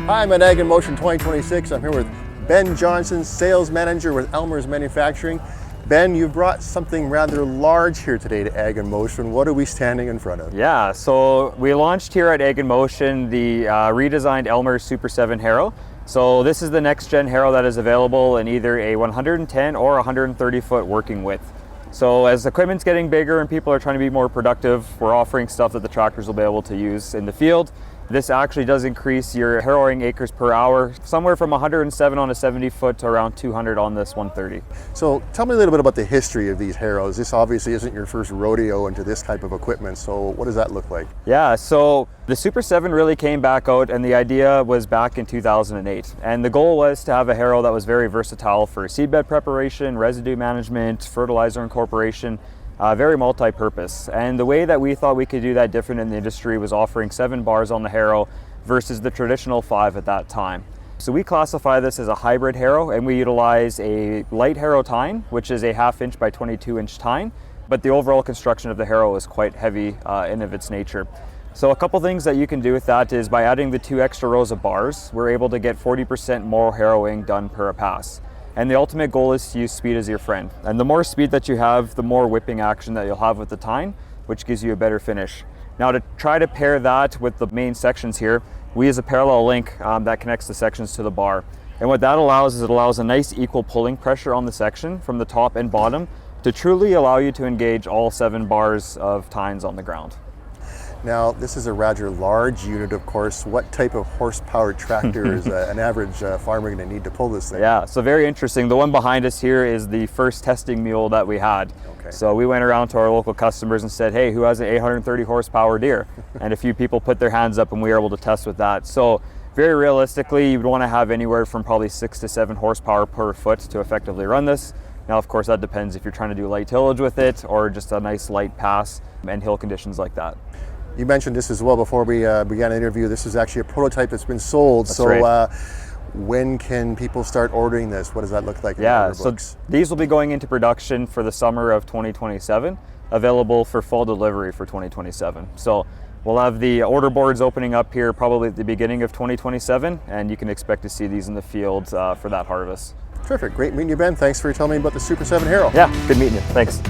Hi, I'm at Ag in Motion 2026. I'm here with Ben Johnson, Sales Manager with Elmer's Manufacturing. Ben, you brought something rather large here today to Ag in Motion. What are we standing in front of? Yeah, so we launched here at Ag in Motion the redesigned Elmer Super 7 harrow. So this is the next gen harrow that is available in either a 110 or 130 foot working width. So as equipment's getting bigger and people are trying to be more productive, we're offering stuff that the tractors will be able to use in the field. This actually does increase your harrowing acres per hour, somewhere from 107 on a 70 foot to around 200 on this 130. So tell me a little bit about the history of these harrows. This obviously isn't your first rodeo into this type of equipment, so what does that look like? Yeah, so the Super 7 really came back out, and the idea was back in 2008. And the goal was to have a harrow that was very versatile for seedbed preparation, residue management, fertilizer incorporation, very multi-purpose. And the way that we thought we could do that different in the industry was offering 7 bars on the harrow versus the traditional 5 at that time. So we classify this as a hybrid harrow, and we utilize a light harrow tine, which is a 1/2 inch by 22 inch tine, but the overall construction of the harrow is quite heavy in of its nature. So a couple things that you can do with that is by adding the 2 extra rows of bars, we're able to get 40% more harrowing done per pass. And the ultimate goal is to use speed as your friend. And the more speed that you have, the more whipping action that you'll have with the tine, which gives you a better finish. Now, to try to pair that with the main sections here, we use a parallel link that connects the sections to the bar. And what that allows is it allows a nice equal pulling pressure on the section from the top and bottom to truly allow you to engage all 7 bars of tines on the ground. Now, this is a rather large unit, of course. What type of horsepower tractor is an average farmer going to need to pull this thing? Yeah, so very interesting. The one behind us here is the first testing mule that we had. Okay. So we went around to our local customers and said, hey, who has an 830 horsepower deer? And a few people put their hands up and we were able to test with that. So very realistically, you would want to have anywhere from probably 6 to 7 horsepower per foot to effectively run this. Now, of course, that depends if you're trying to do light tillage with it or just a nice light pass and hill conditions like that. You mentioned this as well before we began the interview. This is actually a prototype that's been sold. That's so right. When can people start ordering this? What does that look like? Yeah, so these will be going into production for the summer of 2027, available for fall delivery for 2027. So we'll have the order boards opening up here probably at the beginning of 2027, and you can expect to see these in the field for that harvest. Terrific. Great meeting you, Ben. Thanks for telling me about the Super 7 harrow. Yeah, good meeting you. Thanks.